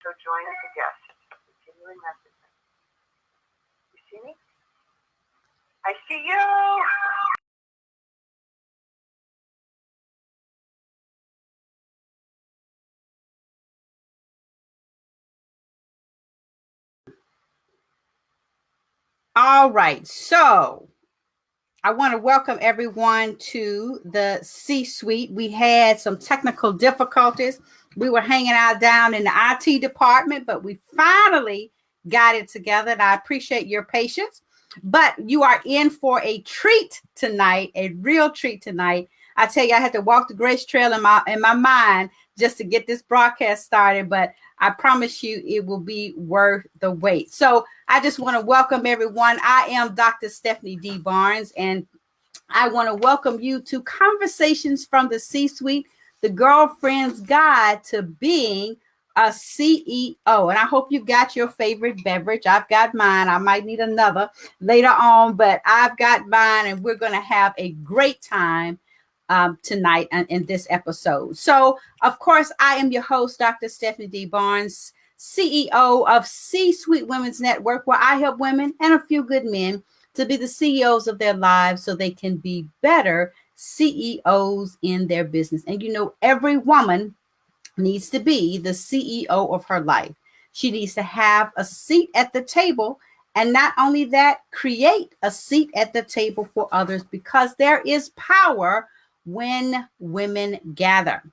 So join as a guest for continuing messaging. You see me? I see you! All right, so I want to welcome everyone to the C-suite. We had some technical difficulties. We were hanging out down in the IT department, but we finally got it together, and I appreciate your patience. But you are in for a treat tonight, a real treat tonight. I tell you, I had to walk the Grace Trail in my mind just to get this broadcast started, but I promise you it will be worth the wait. So I just want to welcome everyone. I am Dr. Stephanie D. Barnes, and I want to welcome you to Conversations from the C-Suite, the girlfriend's guide to being a CEO. And I hope you've got your favorite beverage. I've got mine. I might need another later on, but I've got mine, and we're going to have a great time tonight in this episode. So, of course, I am your host, Dr. Stephanie D. Barnes, CEO of C-Suite Women's Network, where I help women and a few good men to be the CEOs of their lives so they can be better CEOs in their business. And you know, every woman needs to be the CEO of her life. She needs to have a seat at the table, and not only that, create a seat at the table for others, because there is power when women gather.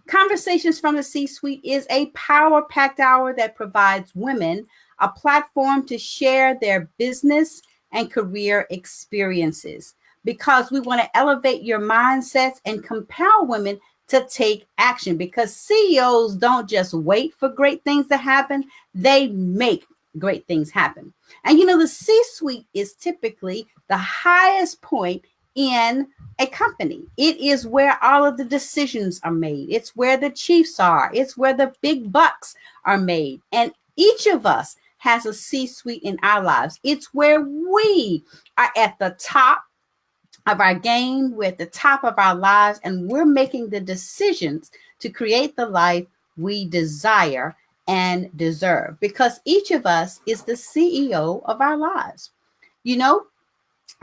Conversations from the C-Suite is a power-packed hour that provides women a platform to share their business and career experiences, because we want to elevate your mindsets and compel women to take action, because CEOs don't just wait for great things to happen, they make great things happen. And you know, the C-suite is typically the highest point in a company. It is where all of the decisions are made. It's where the chiefs are. It's where the big bucks are made. And each of us has a C-suite in our lives. It's where we are at the top of our game. We're at the top of our lives, and we're making the decisions to create the life we desire and deserve, because each of us is the CEO of our lives. You know,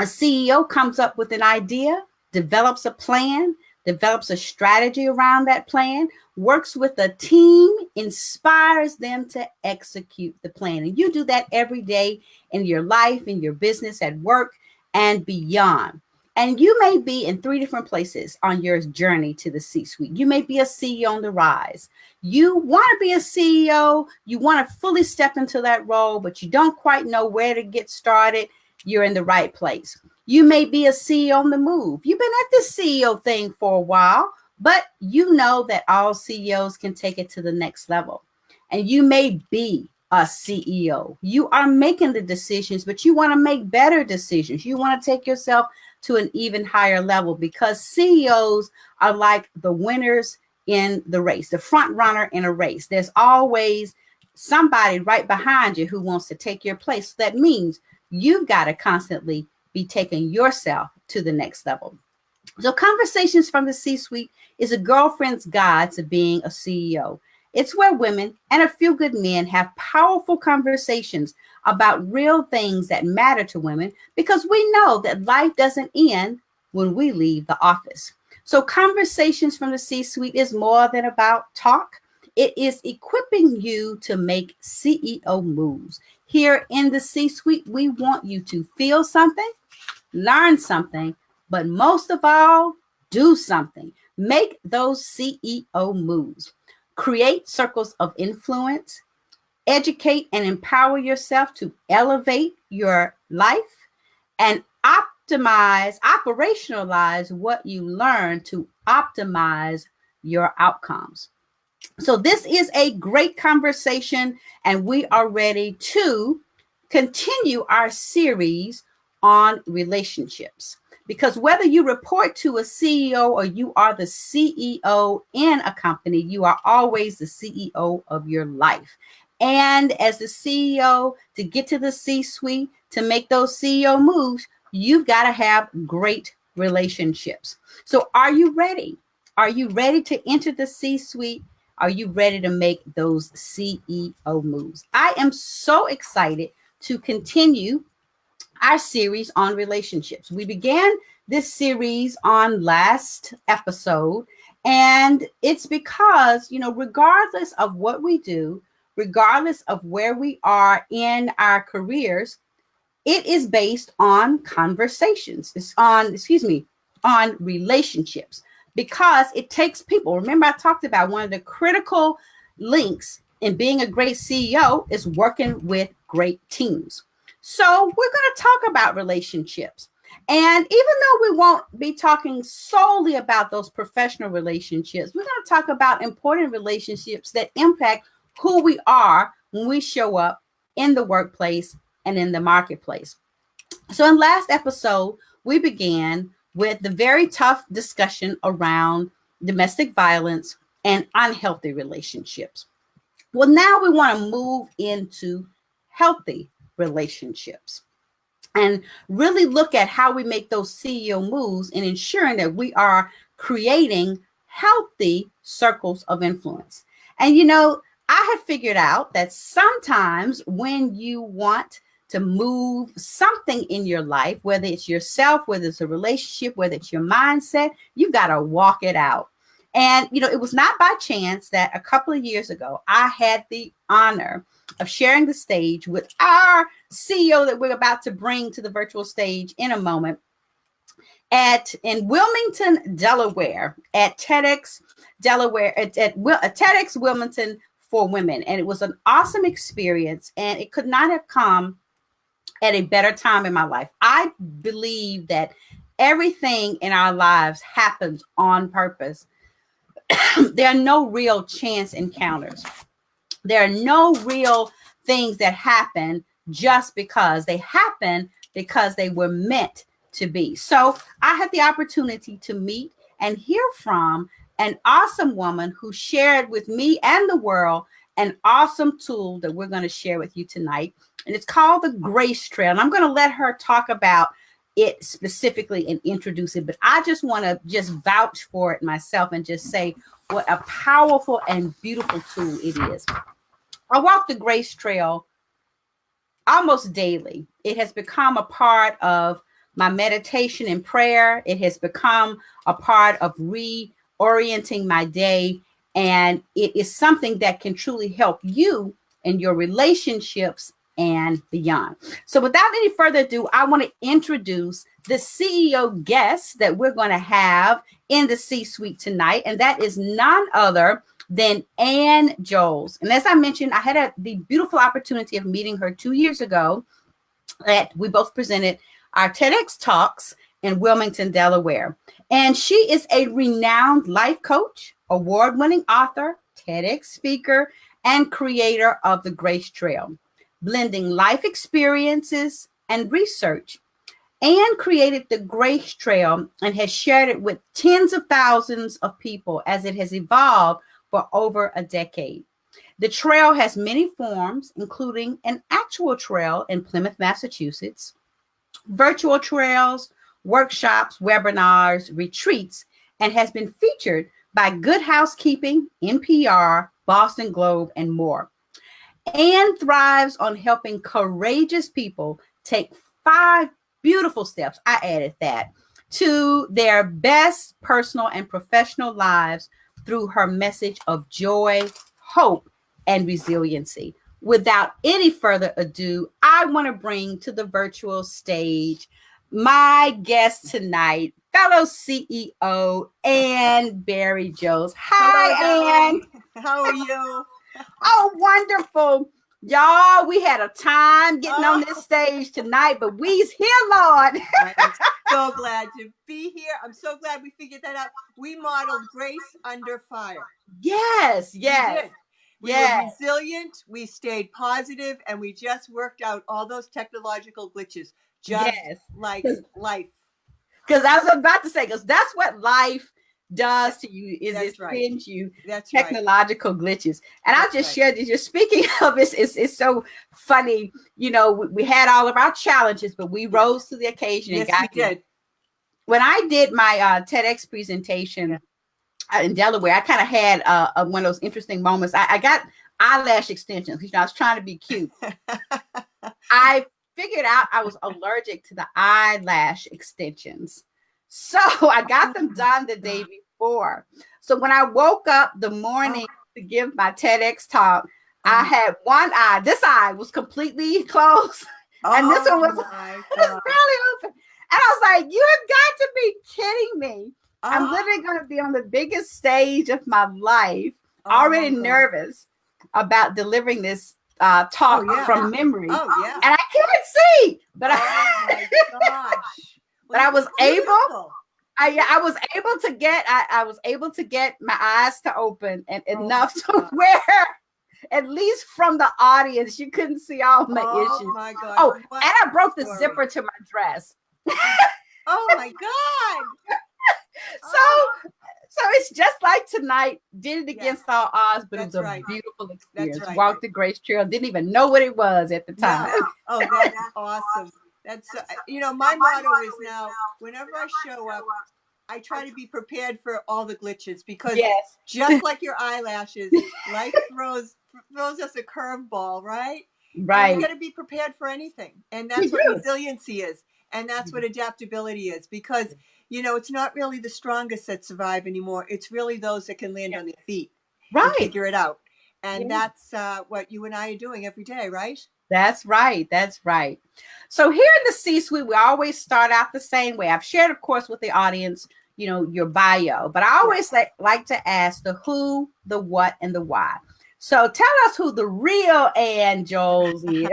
a CEO comes up with an idea, develops a plan, develops a strategy around that plan, works with a team, inspires them to execute the plan. And you do that every day in your life, in your business, at work, and beyond. And you may be in 3 different places on your journey to the C-suite. You may be a CEO on the rise. You want to be a CEO. You want to fully step into that role, but you don't quite know where to get started. You're in the right place. You may be a CEO on the move. You've been at this CEO thing for a while, but you know that all CEOs can take it to the next level. And you may be a CEO. You are making the decisions, but you want to make better decisions. You want to take yourself to an even higher level, because CEOs are like the winners in the race, the front runner in a race. There's always somebody right behind you who wants to take your place. So that means you've got to constantly be taking yourself to the next level. So Conversations from the C-Suite is a girlfriend's guide to being a CEO. It's where women and a few good men have powerful conversations about real things that matter to women, because we know that life doesn't end when we leave the office. So Conversations from the C-Suite is more than about talk. It is equipping you to make CEO moves. Here in the C-Suite, we want you to feel something, learn something, but most of all, do something. Make those CEO moves. Create circles of influence. Educate and empower yourself to elevate your life, and operationalize what you learn to optimize your outcomes. So this is a great conversation, and we are ready to continue our series on relationships. Because whether you report to a CEO or you are the CEO in a company, you are always the CEO of your life. And as the CEO, to get to the C-suite, to make those CEO moves, you've got to have great relationships. So are you ready? Are you ready to enter the C-suite Are you ready to make those CEO moves? I am so excited to continue our series on relationships. We began this series on last episode, and it's because, regardless of what we do, regardless of where we are in our careers, it is based on conversations. It's on relationships, because it takes people. Remember, I talked about one of the critical links in being a great CEO is working with great teams. So we're going to talk about relationships. And even though we won't be talking solely about those professional relationships, we're going to talk about important relationships that impact who we are when we show up in the workplace and in the marketplace. So in last episode, we began with the very tough discussion around domestic violence and unhealthy relationships. Well, now we want to move into healthy relationships and really look at how we make those CEO moves in ensuring that we are creating healthy circles of influence. And, I have figured out that sometimes when you want to move something in your life, whether it's yourself, whether it's a relationship, whether it's your mindset, you've got to walk it out. And, it was not by chance that a couple of years ago, I had the honor of sharing the stage with our CEO that we're about to bring to the virtual stage in a moment in Wilmington, Delaware, at TEDx Delaware, at TEDx Wilmington for Women. And it was an awesome experience, and it could not have come at a better time in my life. I believe that everything in our lives happens on purpose. There are no real chance encounters. There are no real things that happen just because they happen, because they were meant to be. So I had the opportunity to meet and hear from an awesome woman who shared with me and the world an awesome tool that we're going to share with you tonight. And it's called the Grace Trail. And I'm going to let her talk about it specifically and introduce it. But I just want to just vouch for it myself and just say what a powerful and beautiful tool it is. I walk the Grace Trail almost daily. It has become a part of my meditation and prayer. It has become a part of reorienting my day. And it is something that can truly help you in your relationships and beyond. So without any further ado, I want to introduce the CEO guest that we're going to have in the C-suite tonight. And that is none other than Ann Jolles. And as I mentioned, I had the beautiful opportunity of meeting her 2 years ago that we both presented our TEDx talks in Wilmington, Delaware. And she is a renowned life coach, award-winning author, TEDx speaker, and creator of the Grace Trail, blending life experiences and research. Ann created the Grace Trail and has shared it with tens of thousands of people as it has evolved for over a decade. The trail has many forms, including an actual trail in Plymouth, Massachusetts, virtual trails, workshops, webinars, retreats, and has been featured by Good Housekeeping, NPR, Boston Globe, and more. Ann thrives on helping courageous people take 5 beautiful steps, I added that, to their best personal and professional lives through her message of joy, hope, and resiliency. Without any further ado, I want to bring to the virtual stage my guest tonight, fellow CEO Ann Barry Jolles. Hi, Ann. How are you? Oh, wonderful. Y'all, we had a time getting on this stage tonight, but we's here, Lord. I'm so glad to be here. I'm so glad we figured that out. We modeled grace under fire. Yes. We did. We Yes. were resilient, we stayed positive, and we just worked out all those technological glitches, just like life. Because I was about to say, because that's what life does to you, is it spins you technological glitches. And I just shared this. You're speaking of it, it's so funny. You know, we had all of our challenges, but we rose to the occasion. Yes, and got we did. When I did my TEDx presentation in Delaware, I kind of had one of those interesting moments. I got eyelash extensions. You know, I was trying to be cute. I figured out I was allergic to the eyelash extensions. So I got them done the day before. So when I woke up the morning to give my TEDx talk, I had one eye. This eye was completely closed. And this one was barely open. And I was like, you have got to be kidding me. I'm literally going to be on the biggest stage of my life, already nervous about delivering this talk from memory. And I can't see, but my gosh. But I was able. I was able to get my eyes to open and enough to where at least from the audience you couldn't see all my issues. My God. Oh, and I broke the zipper to my dress. Oh my God. So it's just like tonight. Did it against all odds, but That's it was a beautiful experience. That's right. Walked the Grace Trail. Didn't even know what it was at the time. Yeah. Oh, that's awesome. That's my motto is now whenever I show up, I try to be prepared for all the glitches because just like your eyelashes, life throws us a curveball, right? Right. And you got to be prepared for anything, and that's what resiliency is, and that's what adaptability is. Because it's not really the strongest that survive anymore. It's really those that can land on their feet, and figure it out. And that's what you and I are doing every day, right? That's right. That's right. So here in the C-suite, we always start out the same way. I've shared, of course, with the audience, your bio, but I always like to ask the who, the what, and the why. So tell us who the real Ann Jolles is,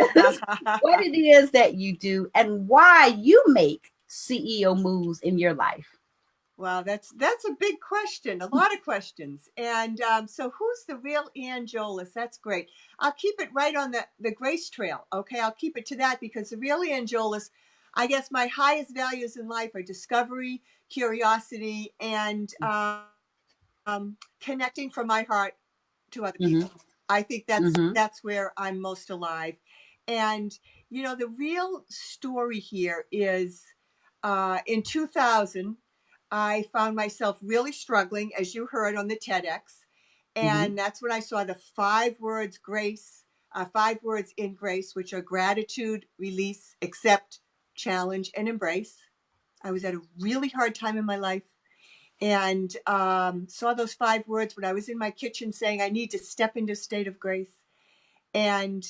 what it is that you do, and why you make CEO moves in your life. Wow, that's a big question, a lot of questions. And so who's the real Ann Jolles? That's great. I'll keep it right on the Grace Trail. Okay, I'll keep it to that because the real Ann Jolles, I guess my highest values in life are discovery, curiosity, and connecting from my heart to other people. I think that's where I'm most alive. And, the real story here is in 2000, I found myself really struggling, as you heard on the TEDx. And that's when I saw the 5 words grace, 5 words in grace, which are gratitude, release, accept, challenge, and embrace. I was at a really hard time in my life and saw those 5 words when I was in my kitchen saying, I need to step into a state of grace. And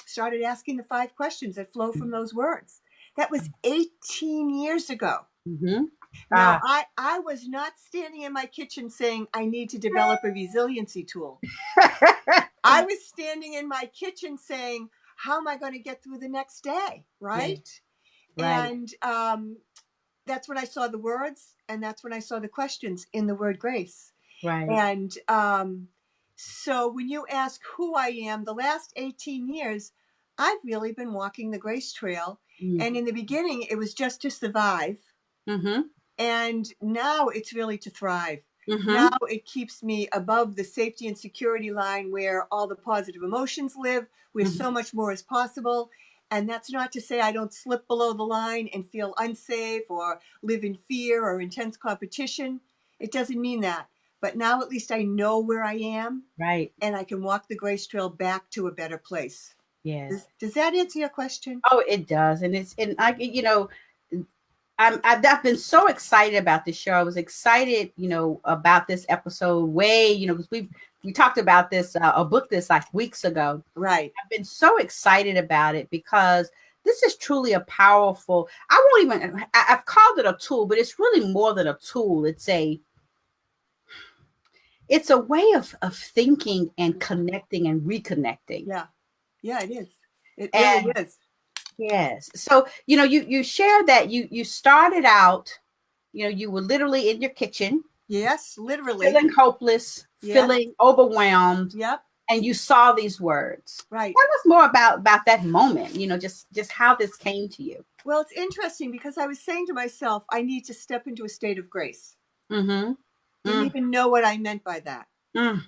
started asking the 5 questions that flow from those words. That was 18 years ago. Now, I was not standing in my kitchen saying, I need to develop a resiliency tool. I was standing in my kitchen saying, how am I going to get through the next day? Right. And that's when I saw the words, and that's when I saw the questions in the word grace. Right. And so when you ask who I am, the last 18 years, I've really been walking the Grace Trail. And in the beginning, it was just to survive. And now it's really to thrive. Now it keeps me above the safety and security line where all the positive emotions live, where so much more is possible. And that's not to say I don't slip below the line and feel unsafe or live in fear or intense competition. It doesn't mean that. But now at least I know where I am. Right. And I can walk the Grace Trail back to a better place. Yes. Does that answer your question? Oh, it does. And I've been so excited about this show. I was excited, about this episode because we talked about this, a book this like weeks ago. Right. I've been so excited about it because this is truly a powerful, I've called it a tool, but it's really more than a tool. It's a way of thinking and connecting and reconnecting. Yeah. Yeah, it is. It really is. Yes. So, you shared that you started out, you were literally in your kitchen. Yes, literally. Feeling hopeless, feeling overwhelmed. Yep. And you saw these words. Right. Tell us more about that moment, just how this came to you. Well, it's interesting because I was saying to myself, I need to step into a state of grace. Didn't even know what I meant by that.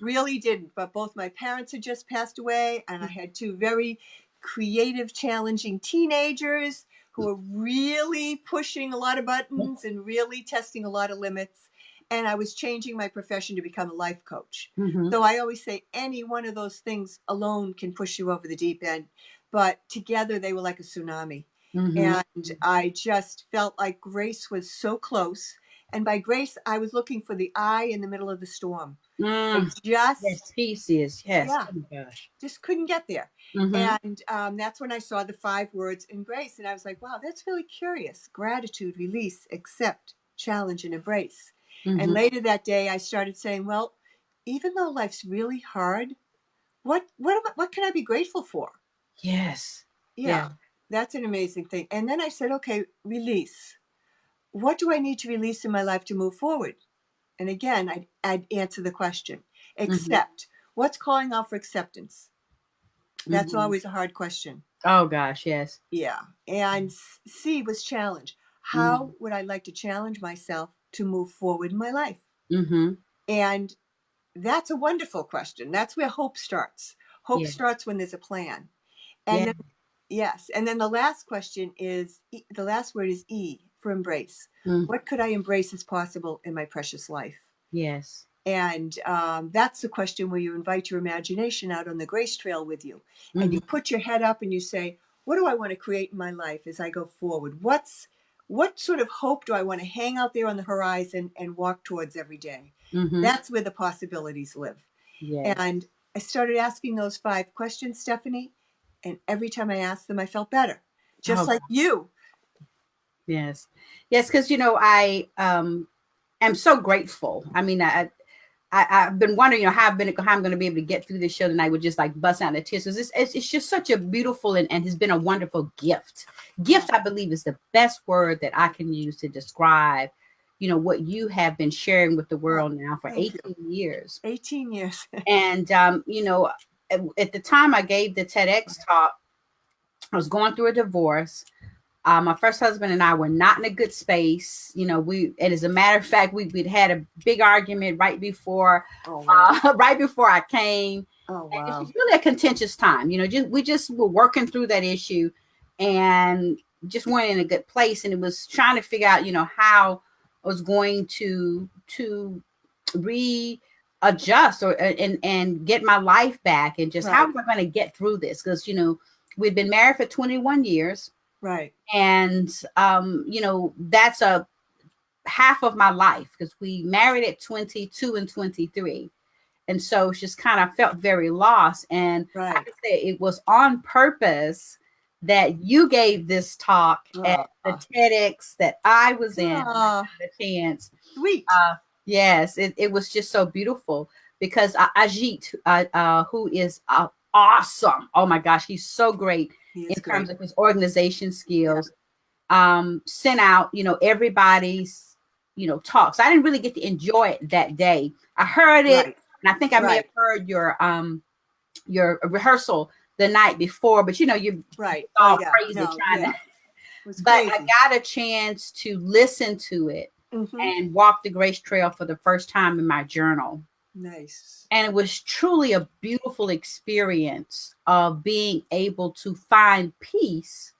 Really didn't. But both my parents had just passed away, and I had 2 very creative, challenging teenagers who were really pushing a lot of buttons and really testing a lot of limits. and I was changing my profession to become a life coach. Mm-hmm. So I always say any one of those things alone can push you over the deep end, but together they were like a tsunami. Mm-hmm. And I just felt like grace was so close. And by grace, I was looking for the eye in the middle of the storm. I Yes, just, peace is. Yes. yeah, Oh my gosh. just couldn't get there. Mm-hmm. And that's when I saw the 5 words in grace. And I was like, wow, that's really curious. Gratitude, release, accept, challenge, and embrace. And Mm-hmm. later that day, I started saying, well, even though life's really hard, what can I be grateful for? Yes. Yeah, Yeah. that's an amazing thing. And then I said, okay, release. What do I need to release in my life to move forward? And again, I'd answer the question. Mm-hmm. Accept. What's calling out for acceptance? That's Mm-hmm. always a hard question. Oh gosh, yes. Yeah. And C was challenge. Mm-hmm. How would I like to challenge myself to move forward in my life? Mm-hmm. And that's a wonderful question. That's where hope starts. Hope Yeah. starts when there's a plan. And Yeah. then, yes. And then the last question is the last word is E for embrace. Mm. What could I embrace as possible in my precious life? Yes. And that's the question where you invite your imagination out on the grace trail with you. And Mm-hmm. you put your head up and you say, what do I want to create in my life as I go forward? What sort of hope do I want to hang out there on the horizon and walk towards every day? Mm-hmm. That's where the possibilities live. Yes. And I started asking those 5 questions, Stephanie. And every time I asked them, I felt better. Just Oh, like you. yes. Yes, because I am so grateful. I mean, I've been wondering, how I'm going to be able to get through this show tonight with just like bust out the tears. It's just such a beautiful and has been a wonderful gift. Gift, I believe, is the best word that I can use to describe, what you have been sharing with the world now for Thank 18 years. 18 years. And, at the time I gave the TEDx talk, I was going through a divorce. My first husband and I were not in a good space. And as a matter of fact, we'd had a big argument right before, Oh, wow. right before I came. Oh, And it wow. was really a contentious time. We just were working through that issue and just weren't in a good place. And it was trying to figure out, how I was going to readjust and get my life back, and just how Right. we're going to get through this. Because, we'd been married for 21 years. Right. And, that's a half of my life, because we married at 22 and 23. And so just kind of felt very lost. And I Right. could say it was on purpose that you gave this talk at the TEDx that I was in, the chance. Sweet. Yes, it was just so beautiful, because Ajit, who is awesome. Oh my gosh, he's so great in terms of his organization skills. Sent out, everybody's, talks. I didn't really get to enjoy it that day. I heard it, Right. and I think I may have heard your rehearsal the night before, but you're Right. all Oh, yeah. crazy No, trying yeah. to. It was But crazy. I got a chance to listen to it Mhm. and walk the grace trail for the first time in my journal. Nice. And it was truly a beautiful experience of being able to find peace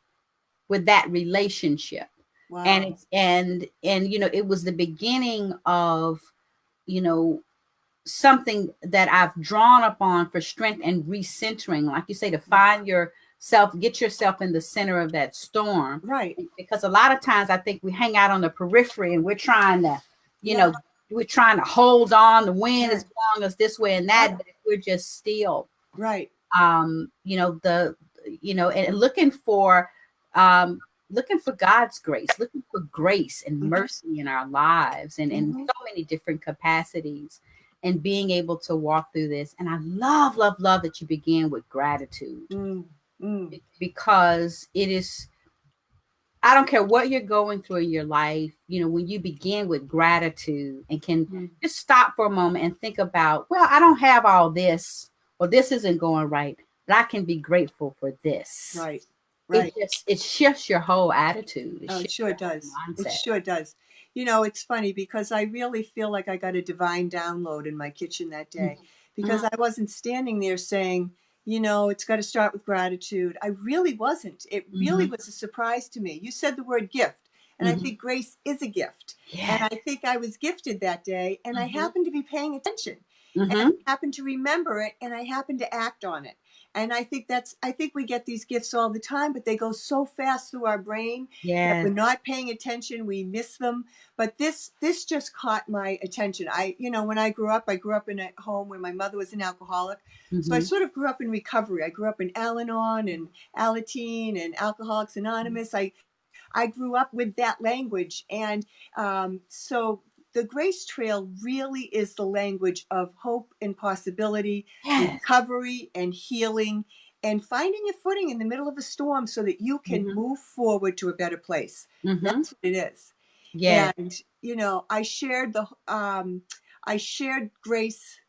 with that relationship. Wow. And it's and it was the beginning of, something that I've drawn upon for strength and recentering, like you say, to find yourself, get yourself in the center of that storm. Right. Because a lot of times I think we hang out on the periphery and we're trying to, we're trying to hold on. The wind is blowing us this way and that, but if we're just still. Right. And looking for God's grace, looking for grace and mercy in our lives, and in so many different capacities, and being able to walk through this. And I love, love, love that you began with gratitude, because it is, I don't care what you're going through in your life, when you begin with gratitude and can just stop for a moment and think about, well, I don't have all this, or this isn't going right, but I can be grateful for this. Right. Right. It shifts your whole attitude. It sure does. It sure does. It's funny, because I really feel like I got a divine download in my kitchen that day, because I wasn't standing there saying, it's got to start with gratitude. I really wasn't. It really was a surprise to me. You said the word gift, And I think grace is a gift. And I think I was gifted that day, and I happened to be paying attention, and I happened to remember it, and I happened to act on it. And I think we get these gifts all the time, but they go so fast through our brain that we're not paying attention. We miss them. But this just caught my attention. When I grew up in a home where my mother was an alcoholic. So I sort of grew up in recovery. I grew up in Al-Anon and Alateen and Alcoholics Anonymous. I grew up with that language. And so the Grace Trail really is the language of hope and possibility, recovery and healing, and finding your footing in the middle of a storm so that you can move forward to a better place. That's what it is. And, I shared Grace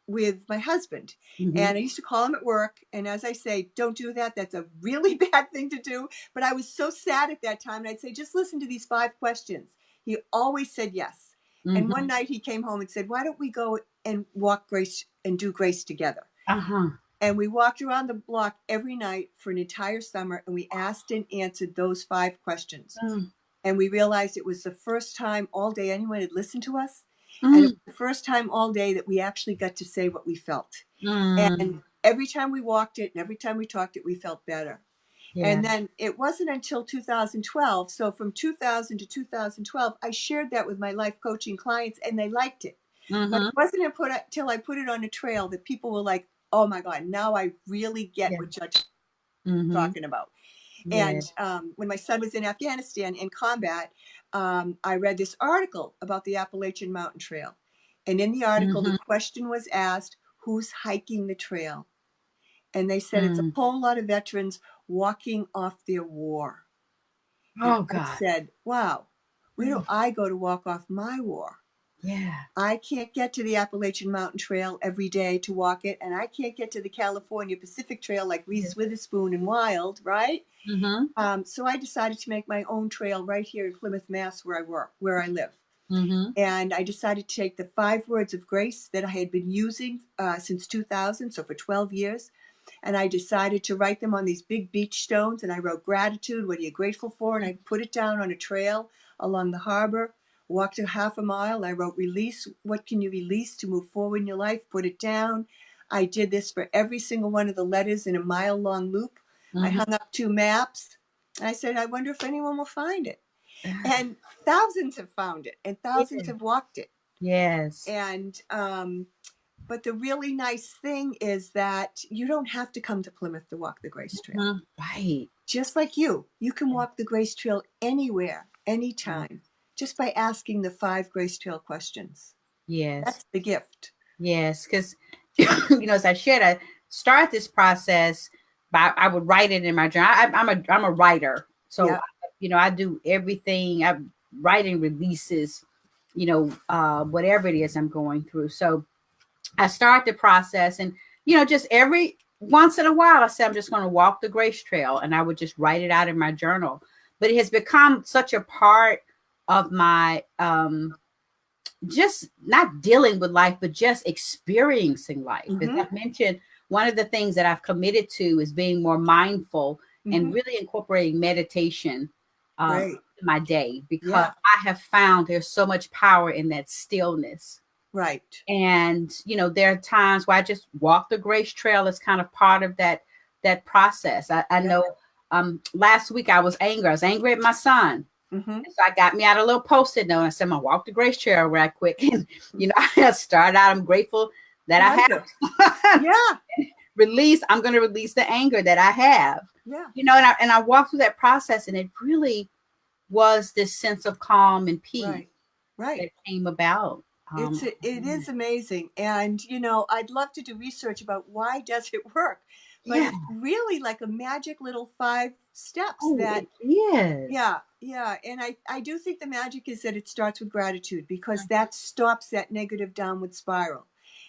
with my husband, and I used to call him at work. And as I say, don't do that. That's a really bad thing to do. But I was so sad at that time. And I'd say, just listen to these 5 questions. He always said yes. And one night he came home and said, why don't we go and walk Grace and do Grace together? And we walked around the block every night for an entire summer. And we asked and answered those 5 questions. And we realized it was the first time all day anyone had listened to us. And it was the first time all day that we actually got to say what we felt. And every time we walked it and every time we talked it, we felt better. And then it wasn't until 2012. So from 2000 to 2012, I shared that with my life coaching clients and they liked it. But it wasn't until I put it on a trail that people were like, oh my God, now I really get what Judge is talking about. And when my son was in Afghanistan in combat, I read this article about the Appalachian Mountain Trail. And in the article, the question was asked, who's hiking the trail? And they said it's a whole lot of veterans walking off their war. And I said, wow, where do I go to walk off my war? I can't get to the Appalachian Mountain Trail every day to walk it, and I can't get to the California Pacific Trail like Reese Witherspoon and Wild, right? So I decided to make my own trail right here in Plymouth, Mass, where I live. And I decided to take the 5 words of grace that I had been using since 2000, so for 12 years. And I decided to write them on these big beach stones. And I wrote gratitude, what are you grateful for? And I put it down on a trail along the harbor, walked a half a mile. I wrote release, what can you release to move forward in your life? Put it down. I did this for every single one of the letters in a mile-long loop. I hung up 2 maps. I said, I wonder if anyone will find it. And thousands have found it, and thousands have walked it. And but the really nice thing is that you don't have to come to Plymouth to walk the Grace Trail. Just like you can walk the Grace Trail anywhere, anytime, just by asking the 5 Grace Trail questions. That's the gift. Because as I shared, I start this process by I would write it in my journal. I'm a writer, so I do everything. I'm writing releases, whatever it is I'm going through. So I start the process, and just every once in a while, I say I'm just going to walk the Grace Trail, and I would just write it out in my journal. But it has become such a part of my just not dealing with life, but just experiencing life. As I mentioned, one of the things that I've committed to is being more mindful and really incorporating meditation in my day, because I have found there's so much power in that stillness. And, there are times where I just walk the Grace Trail as kind of part of that process. I know last week I was angry at my son. And so I got me out a little Post-it note and I said, I'm going to walk the Grace Trail right quick. And, I started out, I'm grateful that I have I'm going to release the anger that I have. And I walked through that process, and it really was this sense of calm and peace that came about. It is amazing. And, I'd love to do research about why does it work? But it's really like a magic little 5 steps that. And I do think the magic is that it starts with gratitude, because that stops that negative downward spiral.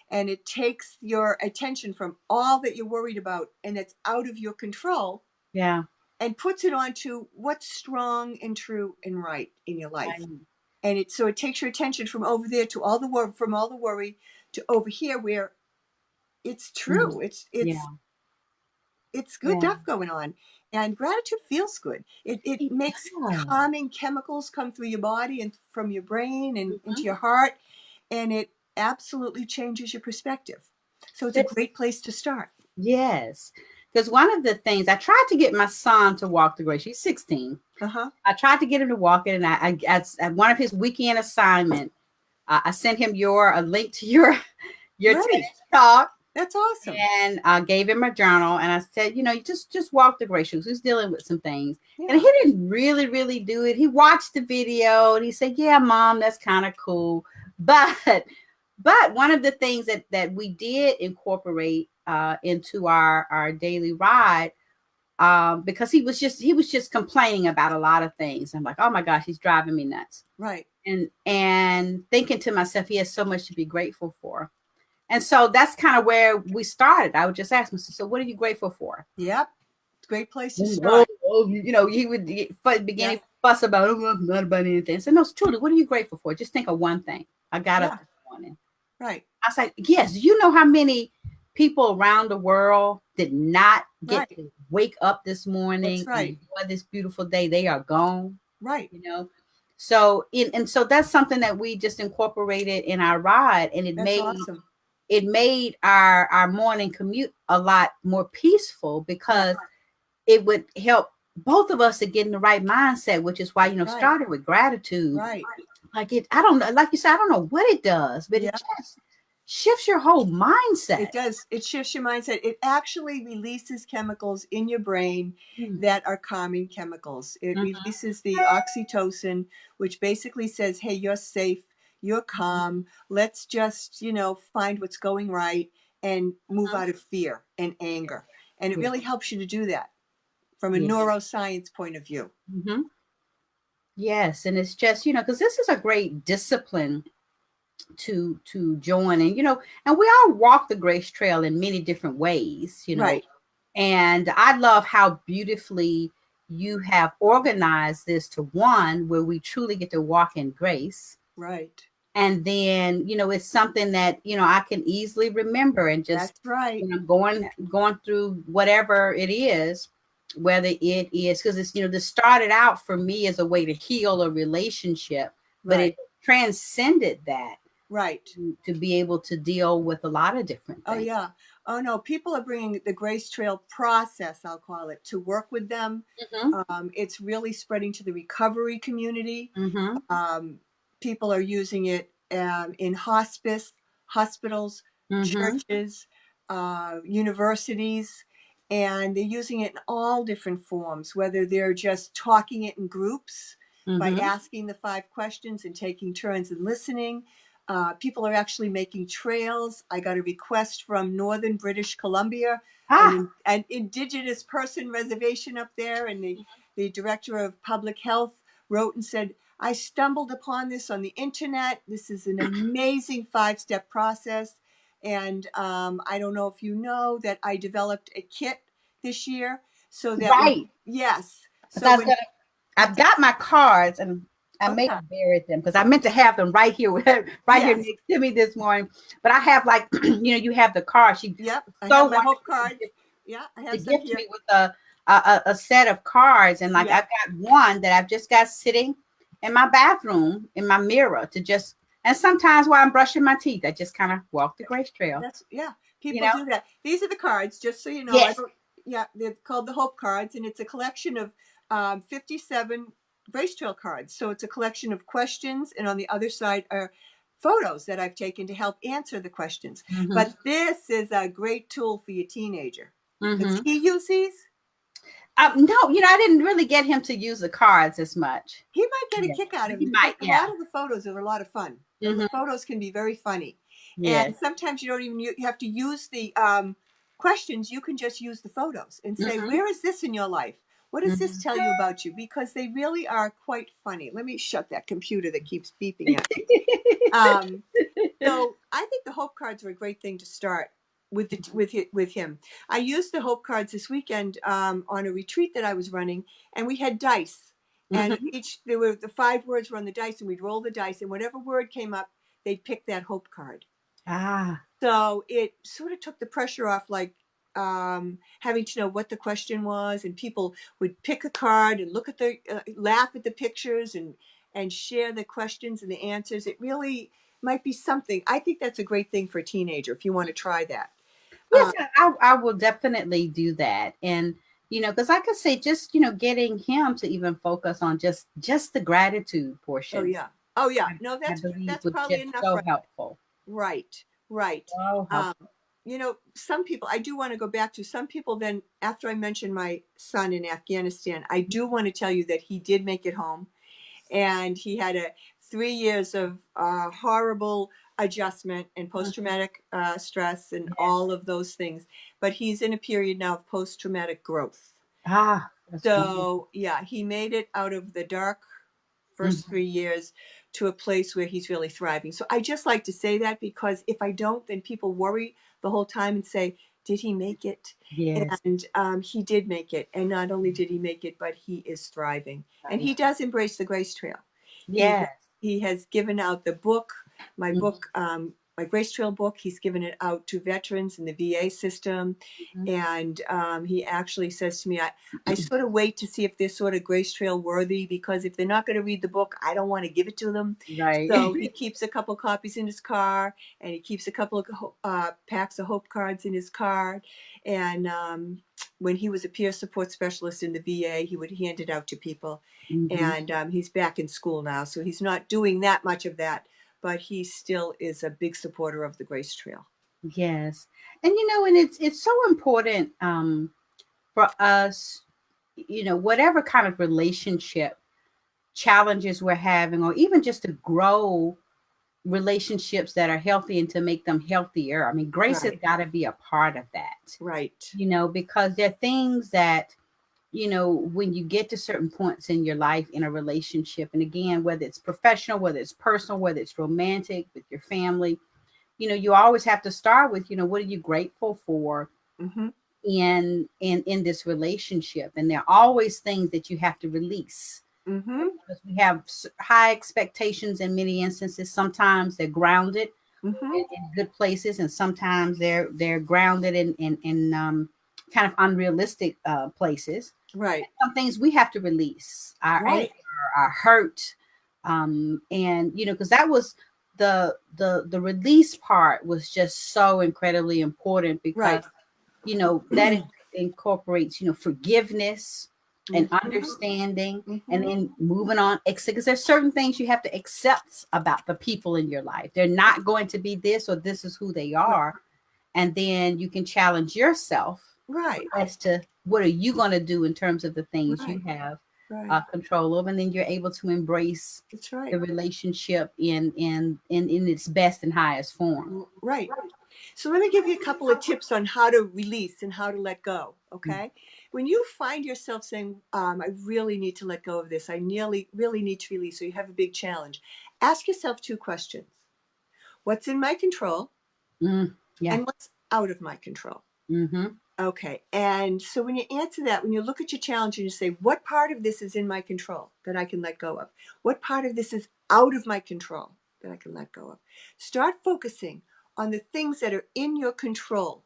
And it takes your attention from all that you're worried about and that's out of your control. And puts it onto what's strong and true and right in your life. And it takes your attention from over there to all the worry to over here where it's true. It's good Yeah. stuff going on. And gratitude feels good. It makes Yeah. calming chemicals come through your body and from your brain and into Mhm. your heart. And it absolutely changes your perspective. So it's a great place to start. Yes. Because one of the things I tried to get my son to walk the grace, he's 16. Uh-huh. I tried to get him to walk it, and I at one of his weekend assignment, I sent him a link to your TED Right. talk, That's awesome. and I gave him a journal, and I said, you just walk the grace shoes. He's dealing with some things, Yeah. and he didn't really do it. He watched the video, and he said, "Yeah, Mom, that's kind of cool," but one of the things that we did incorporate into our daily ride, because he was just complaining about a lot of things. I'm like, oh my gosh, he's driving me nuts. Right. And thinking to myself, he has so much to be grateful for. And so that's kind of where we started. I would just ask him, so what are you grateful for? Yep. It's a great place to start. He would begin to fuss about, not about anything. So no, truly, what are you grateful for? Just think of one thing. I got up this morning. Right. I was like, yes, you know how many people around the world did not get to wake up this morning and enjoy this beautiful day? They are gone. Right. So so that's something that we just incorporated in our ride, and awesome. It made our morning commute a lot more peaceful, because it would help both of us to get in the right mindset, which is why, started with gratitude. Right. Like I don't know, like you said, I don't know what it does, but it just shifts your whole mindset. It does. It shifts your mindset. It actually releases chemicals in your brain that are calming chemicals. It releases the oxytocin, which basically says, hey, you're safe, you're calm. Let's just, find what's going right and move out of fear and anger. And it really helps you to do that from a neuroscience point of view. Yes. And it's just, because this is a great discipline to join, and we all walk the grace trail in many different ways, Right. And I love how beautifully you have organized this to one where we truly get to walk in grace. Right. And then, it's something that, I can easily remember, and just, going through whatever it is, whether it is, because it's, this started out for me as a way to heal a relationship, but it transcended that. Right. To be able to deal with a lot of different things. Oh, yeah. Oh, no. People are bringing the Grace Trail process, I'll call it, to work with them. It's really spreading to the recovery community. People are using it in hospice, hospitals, churches, universities, and they're using it in all different forms, whether they're just talking it in groups by asking the 5 questions and taking turns and listening. People are actually making trails. I got a request from Northern British Columbia, an Indigenous person reservation up there, and the director of public health wrote and said, I stumbled upon this on the internet. This is an amazing 5-step process. And I don't know if you know that I developed a kit this year. So that So I've got my cards, and I may have buried them because I meant to have them right here here next to me this morning. But I have, like, you have the cards. I have my hope cards. I have to gift me with a set of cards, and I've got one that I've just got sitting in my bathroom in my mirror and sometimes while I'm brushing my teeth, I just kind of walk the grace trail. People do that. These are the cards, just so you know. Yes. They're called the Hope Cards, and it's a collection of 57 Grace Trail cards. So it's a collection of questions, and on the other side are photos that I've taken to help answer the questions. But this is a great tool for your teenager. Does he use these? No, I didn't really get him to use the cards as much. He might get a kick out of it. A lot of the photos are a lot of fun. The photos can be very funny. And sometimes you don't even have to use the questions. You can just use the photos and say, where is this in your life? What does this tell you about you? Because they really are quite funny. Let me shut that computer that keeps beeping at me. So I think the Hope Cards are a great thing to start with him. I used the Hope Cards this weekend on a retreat that I was running, and we had dice. And there were the 5 words were on the dice, and we'd roll the dice, and whatever word came up, they'd pick that Hope Card. So it sort of took the pressure off, like, having to know what the question was, and people would pick a card and look at the laugh at the pictures and share the questions and the answers. It really might be something. I think that's a great thing for a teenager if you want to try that. Yes, I will definitely do that. And, because like I say, just, getting him to even focus on just the gratitude Oh portion, yeah. Oh yeah. No, I believe that's was probably just enough, so right? helpful. Right. Right. So helpful. Some people, I do want to go back to some people. Then after I mentioned my son in Afghanistan, I do want to tell you that he did make it home, and he had 3 years of horrible adjustment and post-traumatic stress and Yes. all of those things. But he's in a period now of post-traumatic growth. That's wonderful. So yeah, he made it out of the dark first Mhm. 3 years to a place where he's really thriving. So I just like to say that, because if I don't, then people worry the whole time and say, did he make it? Yes. And he did make it. And not only did he make it, but he is thriving. And he does embrace the Grace Trail. He Yes. he has given out the book, my Mhm. book, my Grace Trail book. He's given it out to veterans in the VA system. Mhm. And he actually says to me, I sort of wait to see if they're sort of Grace Trail worthy, because if they're not going to read the book, I don't want to give it to them. Right. So he keeps a couple copies in his car, and he keeps a couple of packs of Hope cards in his car. And when he was a peer support specialist in the VA, he would hand it out to people. Mhm. And he's back in school now, so he's not doing that much of that, but he still is a big supporter of the Grace Trail. Yes. And and it's so important for us, whatever kind of relationship challenges we're having, or even just to grow relationships that are healthy and to make them healthier. I mean, grace has Right, got to be a part of that, right. because there are things that, when you get to certain points in your life in a relationship, and again, whether it's professional, whether it's personal, whether it's romantic with your family, you always have to start with, what are you grateful for Mm-hmm, in this relationship? And there are always things that you have to release, mm-hmm, because we have high expectations in many instances. Sometimes they're grounded mm-hmm. in good places, and sometimes they're grounded in kind of unrealistic places. Right, Some things we have to release, our anger, right, our hurt, and because that was the release part was just so incredibly important, because right. that incorporates forgiveness and Mm-hmm, understanding, and mm-hmm. then moving on, because there's certain things you have to accept about the people in your life. They're not going to be this, or this is who they are. And then you can challenge yourself Right, as to what are you going to do in terms of the things you right, have right. control over, and then you're able to embrace That's right. the relationship in its best and highest form. Right. So let me give you a couple of tips on how to release and how to let go. Okay. When you find yourself saying, I really need to let go of this, I nearly really need to release, so you have a big challenge, ask yourself two questions. What's in my control, Yeah. and what's out of my control? Mm-hmm. Okay. And so when you answer that, when you look at your challenge and you say, what part of this is in my control that I can let go of? What part of this is out of my control that I can let go of? Start focusing on the things that are in your control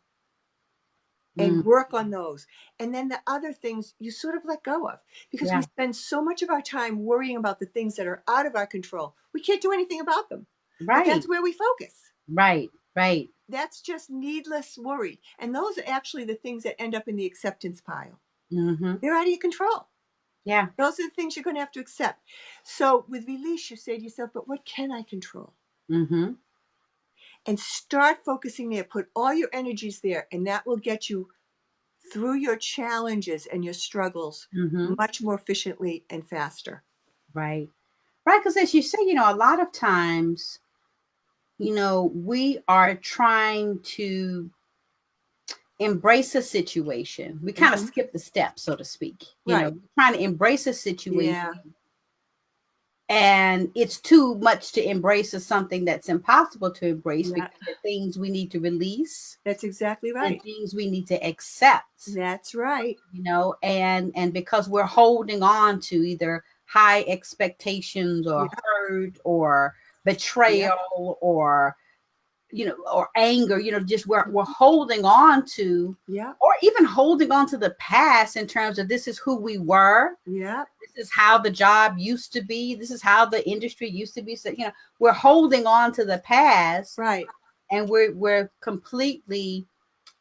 Mm, and work on those. And then the other things you sort of let go of, because we yeah. spend so much of our time worrying about the things that are out of our control. We can't do anything about them, but Right. that's where we focus. Right. Right. That's just needless worry. And those are actually the things that end up in the acceptance pile. Mm-hmm. They're out of your control. Yeah. Those are the things you're going to have to accept. So with release, you say to yourself, but what can I control? Mm-hmm. And start focusing there. Put all your energies there, and that will get you through your challenges and your struggles Mm-hmm. much more efficiently and faster. Right. Right. Because as you say, a lot of times, we are trying to embrace a situation. We kind of Mm-hmm. skip the steps, so to speak. Right. Trying to embrace a situation, Yeah. and it's too much to embrace as something that's impossible to embrace, Yeah. because there are things we need to release That's exactly and right. things we need to accept. That's right. And because we're holding on to either high expectations or Yeah. hurt or Yeah. betrayal or or anger, just we're holding on to, Yeah. or even holding on to the past in terms of this is who we were. Yeah. This is how the job used to be. This is how the industry used to be. So, we're holding on to the past, Right. and we're completely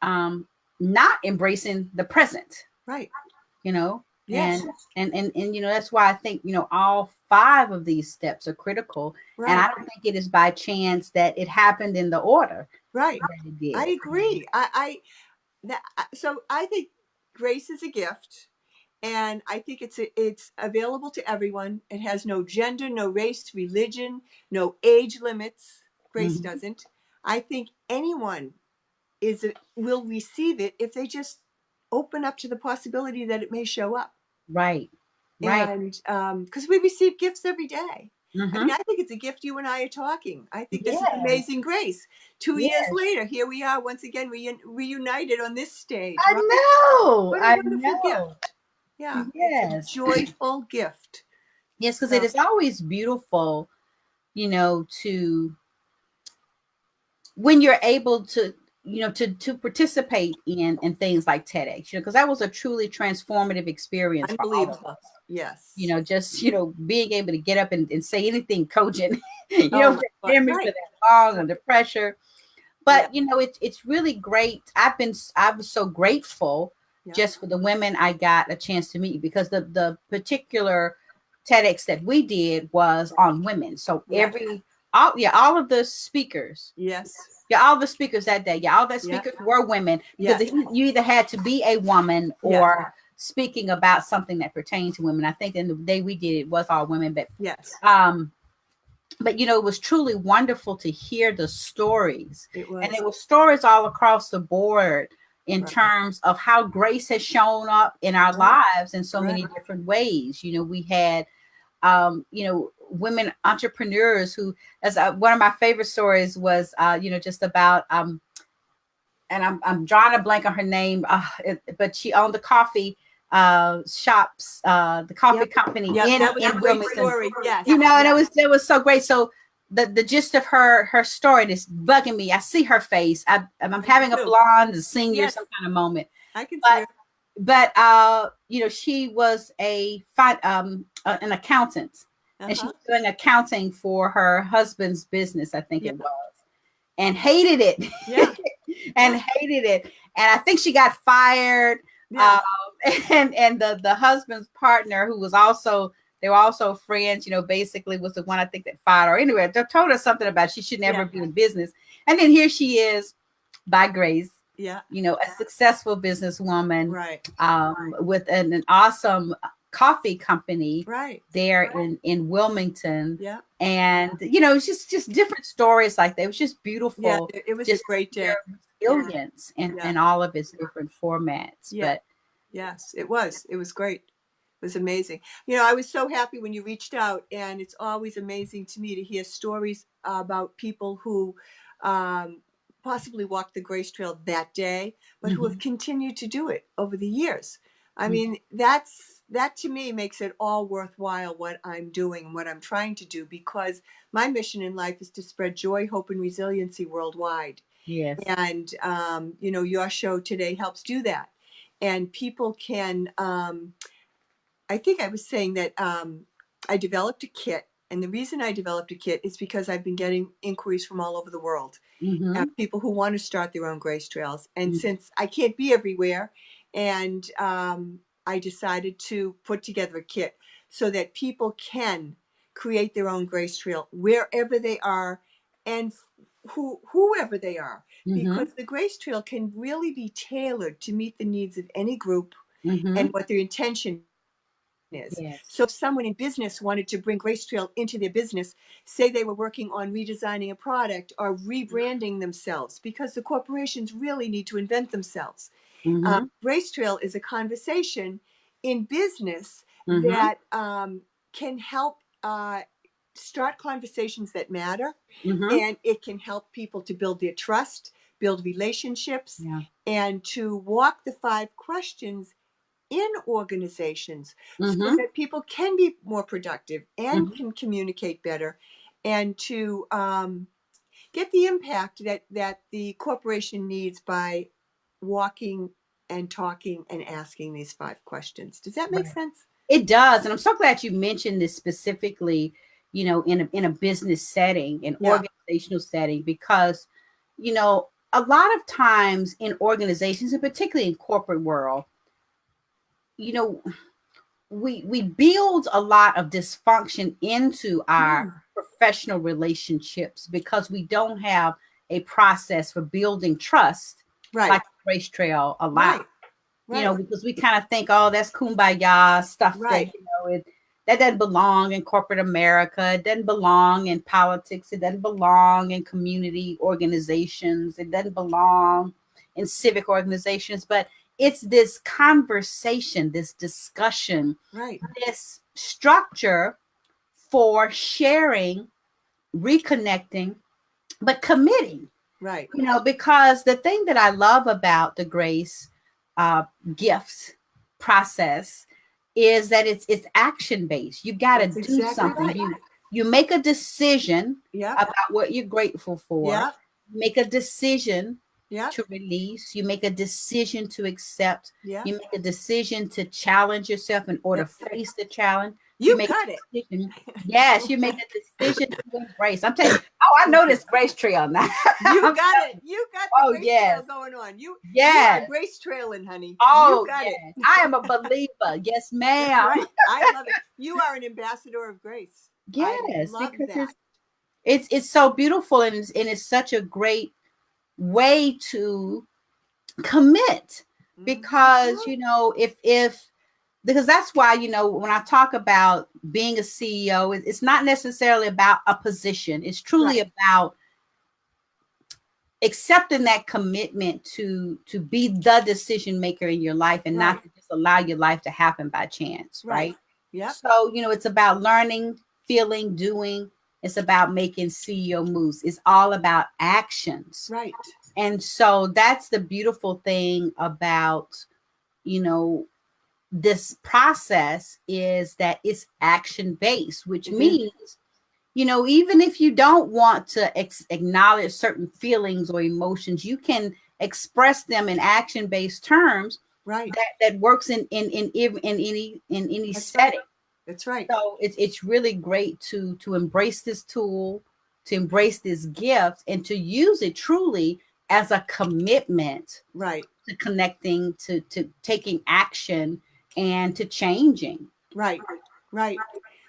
not embracing the present, Right. Yes. And And that's why I think, all 5 of these steps are critical. right. And I don't think it is by chance that it happened in the order Right. that it did. I agree. So I think grace is a gift, and I think it's available to everyone. It has no gender, no race, religion, no age limits. Grace doesn't. I think anyone will receive it if they just open up to the possibility that it may show up. Right. And because we receive gifts every day. Mm-hmm. I mean, I think it's a gift you and I are talking. I think this is Yes. amazing grace. 2 Yes. years later, here we are once again reunited on this stage. I right? know. What a I wonderful know. gift. Yeah. Yes. It's a joyful gift. Yes, because it is always beautiful, to when you're able to, to participate in things like TEDx, because that was a truly transformative experience for all of us. Yes. Just, being able to get up and say anything cogent, Oh, for that long under pressure. But, it's really great. I was so grateful just for the women I got a chance to meet, because the particular TEDx that we did was on women. So all of the speakers. Yes. Yeah, all the speakers that day. Yeah, all the speakers were women, because you either had to be a woman or speaking about something that pertained to women. I think in the day we did it was all women, but yes. But it was truly wonderful to hear the stories. It was. And there were stories all across the board in terms of how grace has shown up in our lives in so many different ways. We had women entrepreneurs who, as one of my favorite stories was, just about, and I'm drawing a blank on her name, but she owned the coffee shops, the coffee company in Wilmington. Story. Yes. And it was so great. So the gist of her story, and it's bugging me. I see her face. I'm having a blonde, a senior, some kind of moment. I can see her. But she was an accountant, and she was doing accounting for her husband's business, I think it was, and hated it. Hated it. And I think she got fired. And the husband's partner, who was also, they were also friends, basically was the one I think that fired her. Anyway, they told her something about she should never be in business. And then here she is, by grace. A successful businesswoman, with an awesome coffee company there in Wilmington. And it's just different stories like that. It was just beautiful. It was just a great day. Resilience and all of its different formats. But yes, it was great. It was amazing. I was so happy when you reached out, and it's always amazing to me to hear stories about people who possibly walked the Grace Trail that day, but who have continued to do it over the years. I mean, that to me makes it all worthwhile what I'm doing and what I'm trying to do, because my mission in life is to spread joy, hope, and resiliency worldwide. Yes. And, your show today helps do that. And people can, I think I was saying that I developed a kit. And the reason I developed a kit is because I've been getting inquiries from all over the world. People who want to start their own Grace Trails. And since I can't be everywhere, and I decided to put together a kit so that people can create their own Grace Trail wherever they are and whoever they are. Because the Grace Trail can really be tailored to meet the needs of any group and what their intention is. So if someone in business wanted to bring Grace Trail into their business, say they were working on redesigning a product or rebranding themselves, because the corporations really need to invent themselves. Grace Trail is a conversation in business that can help start conversations that matter, and it can help people to build their trust, build relationships, and to walk the 5 questions in organizations so that people can be more productive and can communicate better, and to get the impact that the corporation needs by walking and talking and asking these 5 questions. Does that make Right. sense? It does. And I'm so glad you mentioned this specifically, in a business setting, an Yeah. organizational setting, because, a lot of times in organizations, and particularly in corporate world, you know, we build a lot of dysfunction into our professional relationships because we don't have a process for building trust Right. like the Grace Trail allows. Right. Because we kind of think, oh, that's kumbaya stuff Right. that, that doesn't belong in corporate America. It doesn't belong in politics. It doesn't belong in community organizations. It doesn't belong in civic organizations. But it's this conversation, this discussion, Right. this structure for sharing, reconnecting, but committing. Right. Because the thing that I love about the Grace gifts process is that it's action based. You got to That's do exactly something. right. You make a decision Yeah. about what you're grateful for. Yeah. Make a decision Yeah. to release. You make a decision to accept. Yeah. You make a decision to challenge yourself in order to face the challenge. You make got a it. decision. Yes, you make a decision to embrace. I'm telling you, I know this Grace Trail now. You got it. You got the Oh, Grace yes. Trail going on. You Yes. are Grace Trailing, honey. Oh, You got yes. it. I am a believer. Yes, ma'am. That's right. I love it. You are an ambassador of grace. Yes, I love because that. it's so beautiful, and it's such a great way to commit, because if because that's why when I talk about being a CEO, it's not necessarily about a position. It's truly about accepting that commitment to be the decision maker in your life, and not to just allow your life to happen by chance, right? Yeah. So it's about learning, feeling, doing. It's about making CEO moves. It's all about actions. Right. And so that's the beautiful thing about this process, is that it's action based, which means even if you don't want to acknowledge certain feelings or emotions, you can express them in action-based terms. Right. That works in any That's setting. Right. That's right. So it's really great to embrace this tool, to embrace this gift, and to use it truly as a commitment. Right. To connecting, to taking action, and to changing. Right. Right.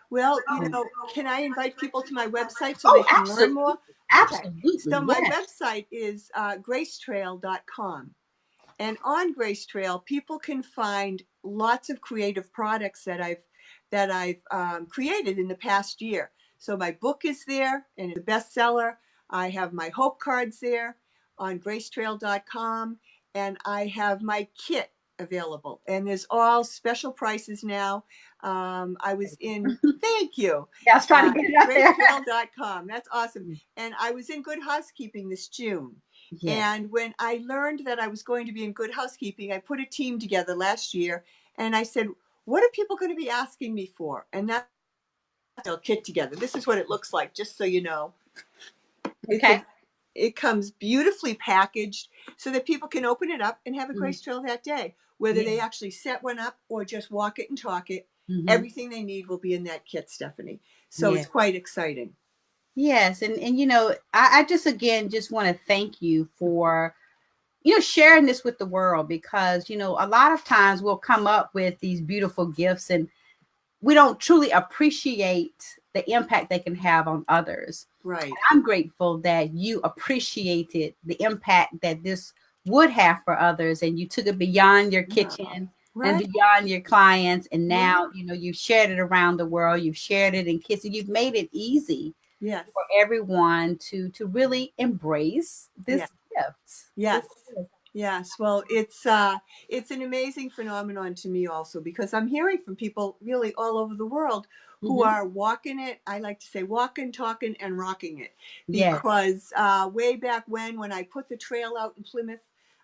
Well, can I invite people to my website so Oh, they can learn absolutely. more? Absolutely. So my Yes. website is gracetrail.com. And on Grace Trail, people can find lots of creative products that I've created in the past year. So my book is there, and it's a bestseller. I have my hope cards there on gracetrail.com, and I have my kit available. And there's all special prices now. I was in, thank you. Yeah, I was trying to get it out there. Gracetrail.com. That's awesome. And I was in Good Housekeeping this June. Yeah. And when I learned that I was going to be in Good Housekeeping, I put a team together last year, and I said, what are people going to be asking me for? And that's a kit together. This is what it looks like, just so you know. Okay. It comes beautifully packaged so that people can open it up and have a Grace Trail that day. Whether they actually set one up or just walk it and talk it, everything they need will be in that kit, Stephanie. So it's quite exciting. Yes. And I just, again, just want to thank you for, sharing this with the world, because, a lot of times we'll come up with these beautiful gifts and we don't truly appreciate the impact they can have on others. Right. And I'm grateful that you appreciated the impact that this would have for others, and you took it beyond your kitchen and beyond your clients. And now, you've shared it around the world. You've shared it in kids, and you've made it easy for everyone to really embrace this gift. Yes. Yes. Well, it's an amazing phenomenon to me also, because I'm hearing from people really all over the world who are walking it. I like to say walking, talking, and rocking it. Because way back when I put the trail out in Plymouth,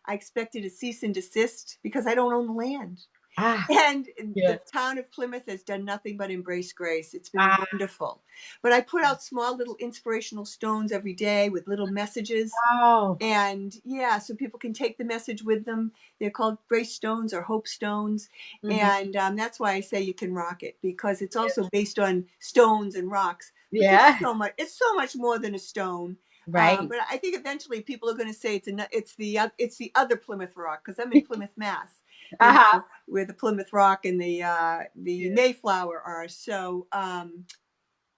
I expected a cease and desist because I don't own the land. And Yeah. the town of Plymouth has done nothing but embrace grace. It's been Ah, wonderful. But I put out small little inspirational stones every day with little messages. oh, And yeah, so people can take the message with them. They're called grace stones or hope stones. mhm. And that's why I say you can rock it, because it's also based on stones and rocks. But there's Yeah, so much. It's so much more than a stone. right. But I think eventually people are going to say it's the other Plymouth Rock, because I'm in Plymouth, Mass. Uh-huh. Where the Plymouth Rock and the Yeah. Mayflower are. So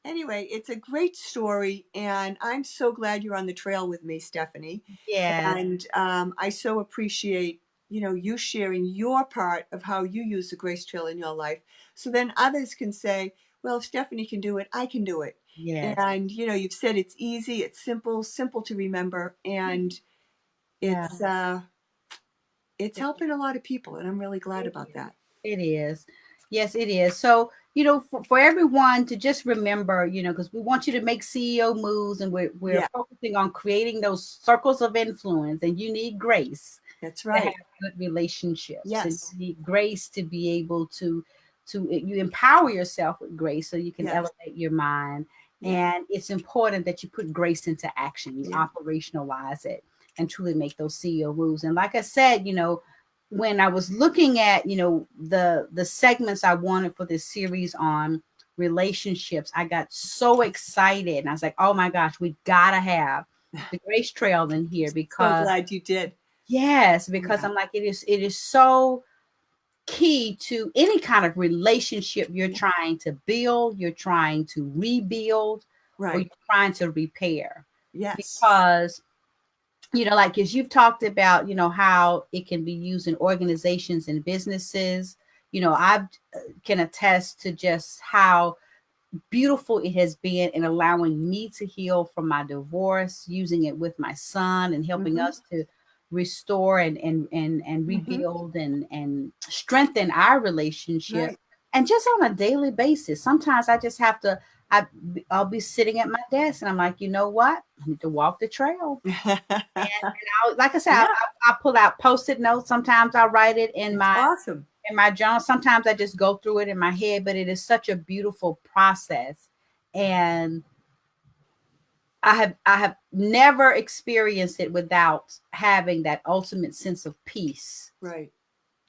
anyway, it's a great story, and I'm so glad you're on the trail with me, Stephanie. Yes, And I so appreciate, you sharing your part of how you use the Grace Trail in your life, so then others can say, well, if Stephanie can do it, I can do it. yes, And you've said it's easy, it's simple to remember, and yeah. it's helping a lot of people, and I'm really glad It about is. that. It is. Yes, it is. So, for everyone to just remember, because we want you to make CEO moves, and we're Yeah, focusing on creating those circles of influence, and you need grace that's to have right. good relationships, and Yes, you need grace to be able to you empower yourself with grace so you can yes, elevate your mind. yeah, And it's important that you put grace into action, you yeah, operationalize it, and truly make those CEO moves. And like I said, when I was looking at, the segments I wanted for this series on relationships, I got so excited, and I was like, oh my gosh, we gotta have the Grace Trail in here, so because glad you did. yes, because Yeah, I'm like, it is so key to any kind of relationship you're yeah, trying to build, you're trying to rebuild, or right. you're trying to repair. Yes, Because like, as you've talked about, how it can be used in organizations and businesses, I can attest to just how beautiful it has been in allowing me to heal from my divorce, using it with my son, and helping mm-hmm, us to restore and mm-hmm, rebuild and strengthen our relationship. right. And just on a daily basis, sometimes I just have to, I'll be sitting at my desk, and I'm like, you know what, I need to walk the trail. Like I said, Yeah, I pull out post-it notes. Sometimes I write it in it's my awesome. journal. Sometimes I just go through it in my head, but it is such a beautiful process. And I have never experienced it without having that ultimate sense of peace Right,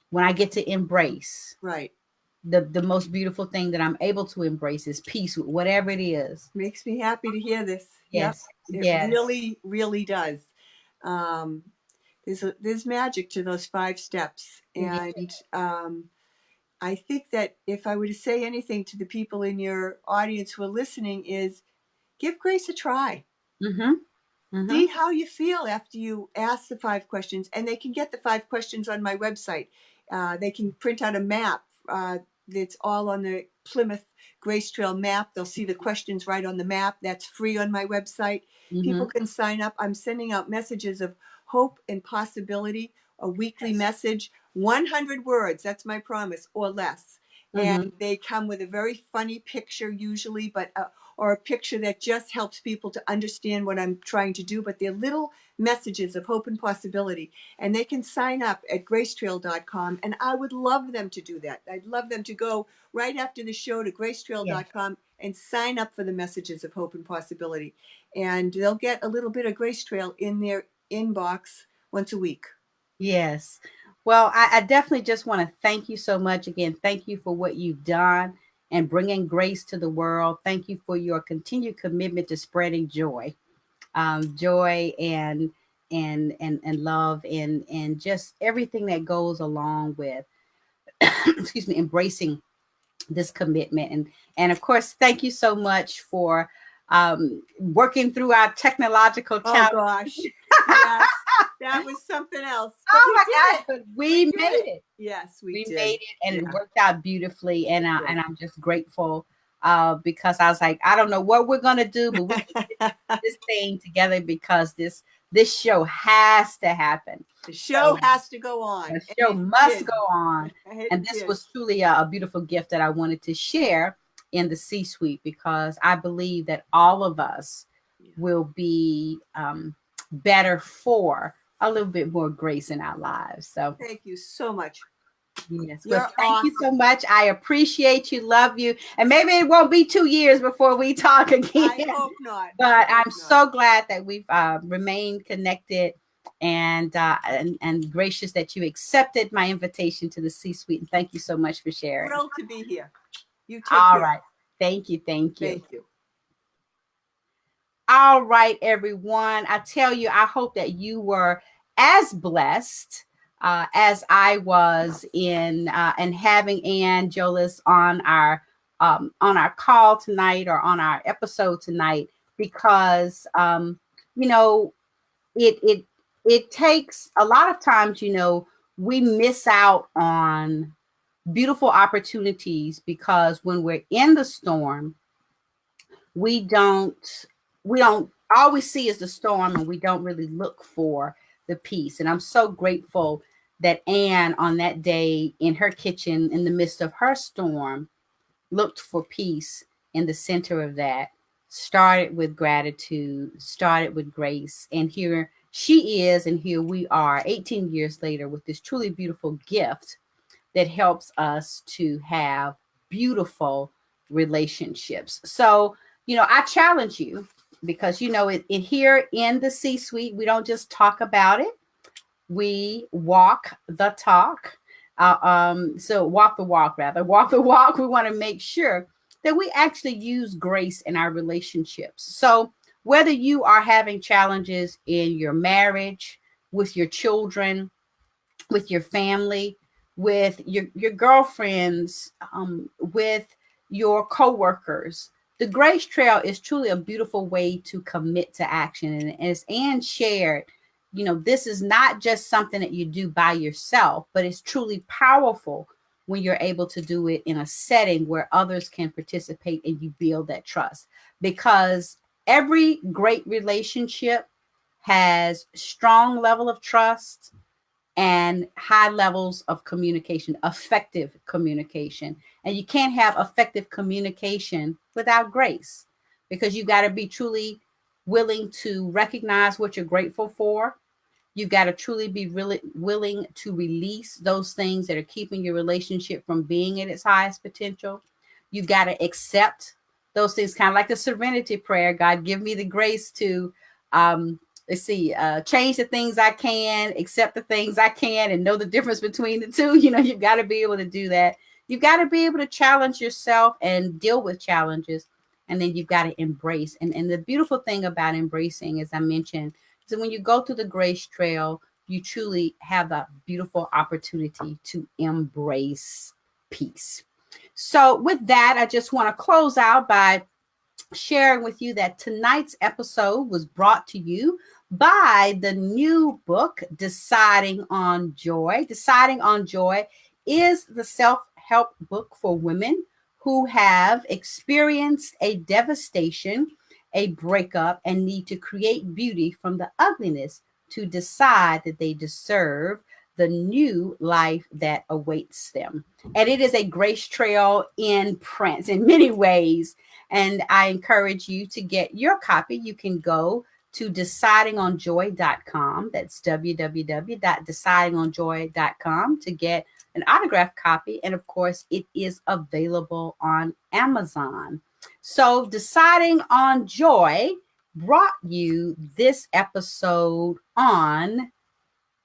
when I get to embrace right. the most beautiful thing that I'm able to embrace is peace with whatever it is. Makes me happy to hear this. Yep, Yes, it yes, really, really does. Um, there's magic to those 5 steps, yeah. and I think that if I were to say anything to the people in your audience who are listening, is give grace a try. Mm-hmm. Mm-hmm. See how you feel after you ask the 5 questions, and they can get the 5 questions on my website. They can print out a map that's all on the Plymouth Grace Trail map. They'll see the questions right on the map. That's free on my website. People Mm-hmm. can sign up. I'm sending out messages of hope and possibility, a weekly Yes. message, 100 words, that's my promise, or less. Mm-hmm. And they come with a very funny picture usually, but or a picture that just helps people to understand what I'm trying to do. But they're little messages of hope and possibility. And they can sign up at gracetrail.com. And I would love them to do that. I'd love them to go right after the show to Yes. gracetrail.com and sign up for the messages of hope and possibility. And they'll get a little bit of Grace Trail in their inbox once a week. Yes. Well, I definitely just want to thank you so much again. Thank you for what you've done and bringing grace to the world. Thank you for your continued commitment to spreading joy, joy and love and just everything that goes along with, excuse me, embracing this commitment. And of course, thank you so much for working through our technological Oh challenge. gosh. Yes. That was something else. But Oh we my did gosh, it. but We we did made it. it. Yes, we We did. made it, and it Yeah. worked out beautifully. And Yeah. I'm just grateful because I was like, I don't know what we're gonna do, but we can get this thing together because this show has to happen. The show So has to go on. the And show it must did. go on. And It this did. was truly a beautiful gift that I wanted to share in the C-suite, because I believe that all of us Yeah. will be better for a little bit more grace in our lives. So Thank you so much. Yes. You're Well, thank you awesome. so much. I appreciate you, love you. And maybe it won't be 2 years before we talk again. I hope not. But I'm so glad that we've remained connected and gracious that you accepted my invitation to the C-suite. And thank you so much for sharing. Thrilled to be here. You take All care. right. Thank you. Thank you. Thank you. All right, everyone. I tell you, I hope that you were as blessed as I was in and having Ann Jolles on our call tonight or on our episode tonight, because you know it takes a lot of times, we miss out on beautiful opportunities because when we're in the storm, we don't all we see is the storm, and we don't really look for the peace. And I'm so grateful that Anne, on that day in her kitchen in the midst of her storm, looked for peace in the center of that, started with gratitude, started with grace, and here she is, and here we are 18 years later with this truly beautiful gift that helps us to have beautiful relationships. So, I challenge you, because, it here in the C-suite, we don't just talk about it. We walk the talk. So walk the walk, rather. Walk the walk. We want to make sure that we actually use grace in our relationships. So whether you are having challenges in your marriage, with your children, with your family, with your girlfriends, with your coworkers. The Grace Trail is truly a beautiful way to commit to action. And as Anne shared, this is not just something that you do by yourself, but it's truly powerful when you're able to do it in a setting where others can participate and you build that trust. Because every great relationship has strong level of trust and high levels of communication, effective communication. And you can't have effective communication without grace, because you got to be truly willing to recognize what you're grateful for. You've got to truly be really willing to release those things that are keeping your relationship from being at its highest potential. You've got to accept those things, kind of like the serenity prayer. God, give me the grace to change the things I can, accept the things I can, and know the difference between the two. You've got to be able to do that. You've got to be able to challenge yourself and deal with challenges. And then you've got to embrace. And the beautiful thing about embracing, as I mentioned, is that when you go through the Grace Trail, you truly have a beautiful opportunity to embrace peace. So with that, I just want to close out by sharing with you that tonight's episode was brought to you by the new book, Deciding on Joy. Deciding on Joy is the self-help book for women who have experienced a devastation, a breakup, and need to create beauty from the ugliness to decide that they deserve the new life that awaits them. And it is a Grace Trail in print in many ways. And I encourage you to get your copy. You can go to decidingonjoy.com. That's www.decidingonjoy.com to get an autographed copy. And of course, it is available on Amazon. So Deciding on Joy brought you this episode on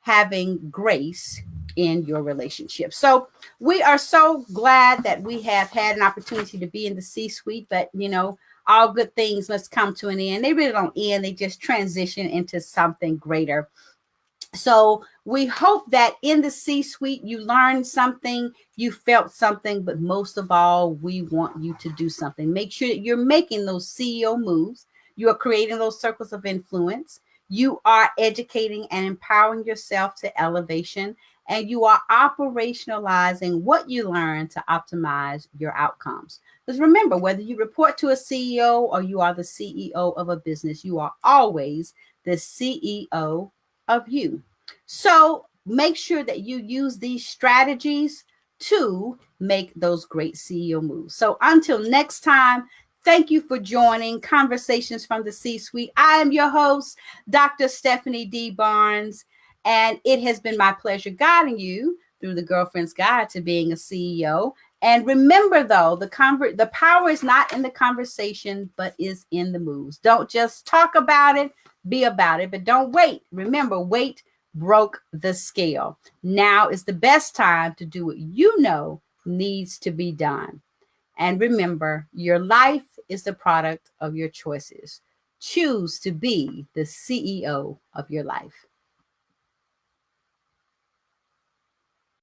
having grace in your relationship. So we are so glad that we have had an opportunity to be in the C-suite, but all good things must come to an end. They really don't end. They just transition into something greater. So we hope that in the C-suite, you learned something, you felt something, but most of all, we want you to do something. Make sure that you're making those CEO moves. You are creating those circles of influence. You are educating and empowering yourself to elevation, and you are operationalizing what you learn to optimize your outcomes. Because remember, whether you report to a CEO or you are the CEO of a business, you are always the CEO of you. So make sure that you use these strategies to make those great CEO moves. So until next time, thank you for joining Conversations from the C-Suite. I am your host, Dr. Stephanie D. Barnes, and it has been my pleasure guiding you through the Girlfriend's Guide to Being a CEO. And remember, though, the power is not in the conversation, but is in the moves. Don't just talk about it, be about it, but don't wait. Remember, wait broke the scale. Now is the best time to do what you know needs to be done. And remember, your life is the product of your choices. Choose to be the CEO of your life.